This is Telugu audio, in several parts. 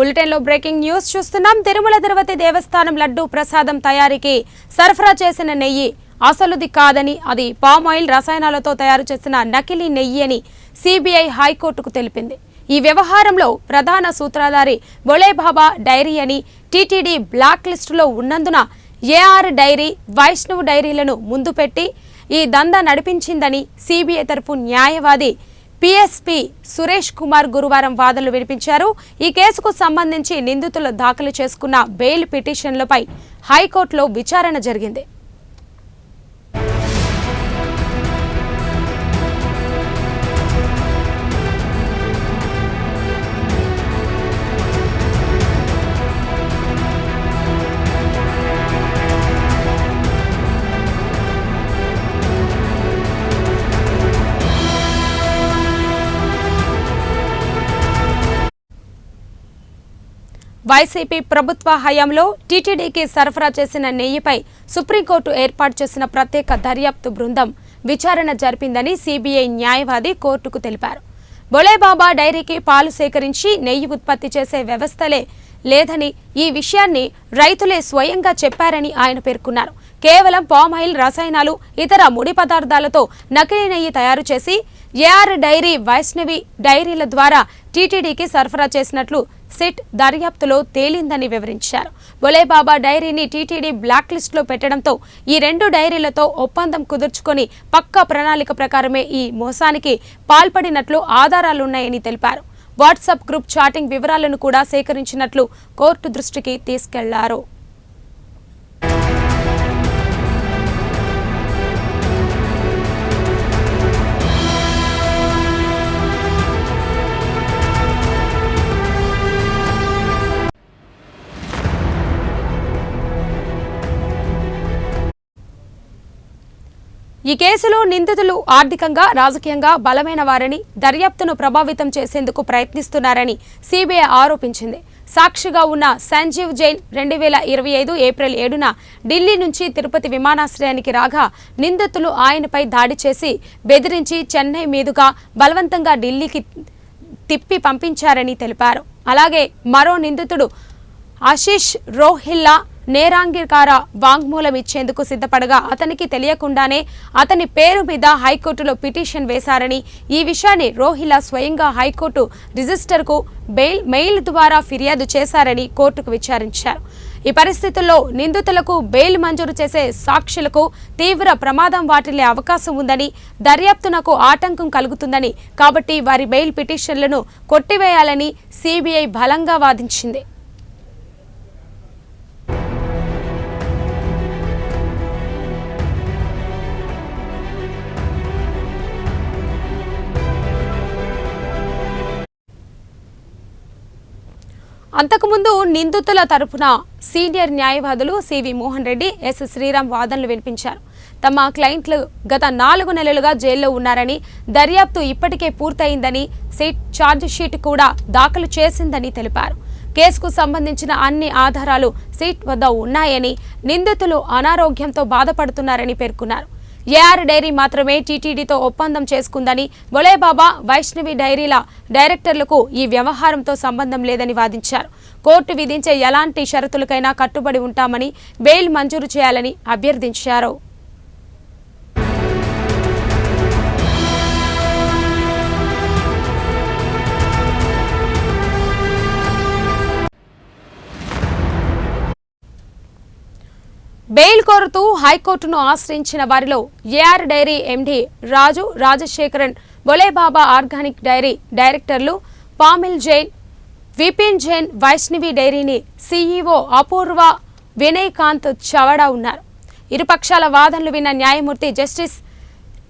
బులెటిన్ లో బ్రేకింగ్ న్యూస్ చూస్తున్నాం. తిరుమల తిరుపతి దేవస్థానం లడ్డు ప్రసాదం తయారీకి సరఫరా చేసిన నెయ్యి అసలుది కాదని, అది పామ్ ఆయిల్ రసాయనాలతో తయారు చేసిన నకిలీ నెయ్యి అని సిబిఐ హైకోర్టుకు తెలిపింది. ఈ వ్యవహారంలో ప్రధాన సూత్రధారి భోలేబాబా డైరీ అని టీటీడీ బ్లాక్ లిస్టులో ఉన్నందున ఏఆర్ డైరీ, వైష్ణవ్ డైరీలను ముందు పెట్టి ఈ దందా నడిపించిందని సిబిఐ తరఫు న్యాయవాది పిఎస్పి సురేష్ కుమార్ గురువారం వాదనలు వినిపించారు. ఈ కేసుకు సంబంధించి నిందితులు దాఖలు చేసుకున్న బెయిల్ పిటిషన్లపై హైకోర్టులో విచారణ జరిగింది. వైసీపీ ప్రభుత్వ హయాంలో టీటీడీకి సరఫరా చేసిన నెయ్యిపై సుప్రీంకోర్టు ఏర్పాటు చేసిన ప్రత్యేక దర్యాప్తు బృందం విచారణ జరిపిందని సిబిఐ న్యాయవాది కోర్టుకు తెలిపారు. భోలేబాబా డైరీకి పాలు సేకరించి నెయ్యి ఉత్పత్తి చేసే వ్యవస్థలే లేదని, ఈ విషయాన్ని రైతులే స్వయంగా చెప్పారని ఆయన పేర్కొన్నారు. కేవలం పామ్ ఆయిల్, రసాయనాలు, ఇతర ముడి పదార్థాలతో నకిలీ నెయ్యి తయారు చేసి ఏఆర్ డైరీ, వైష్ణవి డైరీల ద్వారా టీటీడీకి సరఫరా చేసినట్లు సిట్ దర్యాప్తులో తేలిందని వివరించారు. భోలేబాబా డైరీని టీటీడీ బ్లాక్ లిస్టులో పెట్టడంతో ఈ రెండు డైరీలతో ఒప్పందం కుదుర్చుకొని పక్కా ప్రణాళిక ప్రకారమే ఈ మోసానికి పాల్పడినట్లు ఆధారాలున్నాయని తెలిపారు. వాట్సాప్ గ్రూప్ చాటింగ్ వివరాలను కూడా సేకరించినట్లు కోర్టు దృష్టికి తీసుకెళ్లారు. ఈ కేసులో నిందితులు ఆర్థికంగా, రాజకీయంగా బలమైన వారని, దర్యాప్తును ప్రభావితం చేసేందుకు ప్రయత్నిస్తున్నారని సిబిఐ ఆరోపించింది. సాక్షిగా ఉన్న సంజీవ్ జైన్ 2025 ఏప్రిల్ 7న ఢిల్లీ నుంచి తిరుపతి విమానాశ్రయానికి రాగా నిందితులు ఆయనపై దాడి చేసి బెదిరించి చెన్నై మీదుగా బలవంతంగా ఢిల్లీకి తిప్పి పంపించారని తెలిపారు. అలాగే మరో నిందితుడు ఆశీష్ రోహిల్లా నేరాంగీకార వాంగ్మూలం ఇచ్చేందుకు సిద్ధపడగా అతనికి తెలియకుండానే అతని పేరు మీద హైకోర్టులో పిటిషన్ వేశారని, ఈ విషయాన్ని రోహిల్లా స్వయంగా హైకోర్టు రిజిస్టర్కు మెయిల్ ద్వారా ఫిర్యాదు చేశారని కోర్టుకు విచారించారు. ఈ పరిస్థితుల్లో నిందితులకు బెయిల్ మంజూరు చేసే సాక్షులకు తీవ్ర ప్రమాదం వాటిల్లే అవకాశం ఉందని, దర్యాప్తునకు ఆటంకం కలుగుతుందని, కాబట్టి వారి బెయిల్ పిటిషన్లను కొట్టివేయాలని సిబిఐ బలంగా వాదించింది. అంతకుముందు నిందితుల తరపున సీనియర్ న్యాయవాదులు సివి మోహన్ రెడ్డి, ఎస్ శ్రీరామ్ వాదనలు వినిపించారు. తమ క్లయింట్లు గత 4 నెలలుగా జైల్లో ఉన్నారని, దర్యాప్తు ఇప్పటికే పూర్తయిందని, సిట్ ఛార్జిషీట్ కూడా దాఖలు చేసిందని తెలిపారు. కేసుకు సంబంధించిన అన్ని ఆధారాలు సిట్ వద్ద ఉన్నాయని, నిందితులు అనారోగ్యంతో బాధపడుతున్నారని పేర్కొన్నారు. ఏఆర్ డైరీ మాత్రమే టీటీడీతో ఒప్పందం చేసుకుందని, భోలేబాబా, వైష్ణవి డైరీల డైరెక్టర్లకు ఈ వ్యవహారంతో సంబంధం లేదని వాదించారు. కోర్టు విధించే ఎలాంటి షరతులకైనా కట్టుబడి ఉంటామని, బెయిల్ మంజూరు చేయాలని అభ్యర్థించారు. బెయిల్ కోరుతూ హైకోర్టును ఆశ్రయించిన వారిలో ఏఆర్ డైరీ ఎండీ రాజు రాజశేఖరన్, భోలేబాబా ఆర్గానిక్ డైరీ డైరెక్టర్లు పామిల్ జైన్, విపిన్ జైన్, వైష్ణవి డైరీని సీఈఓ అపూర్వ వినయకాంత్ చవడా ఉన్నారు. ఇరుపక్షాల వాదనలు విన్న న్యాయమూర్తి జస్టిస్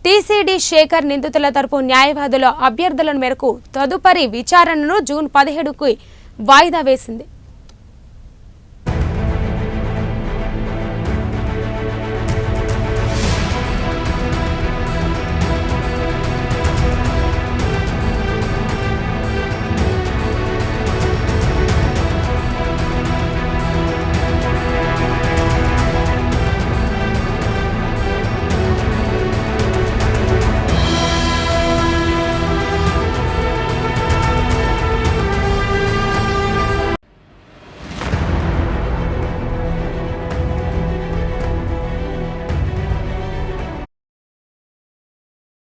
టీసీడీ శేఖర్ నిందితుల తరపు న్యాయవాదుల అభ్యర్థుల మేరకు తదుపరి విచారణను జూన్ 17కు వాయిదా వేసింది.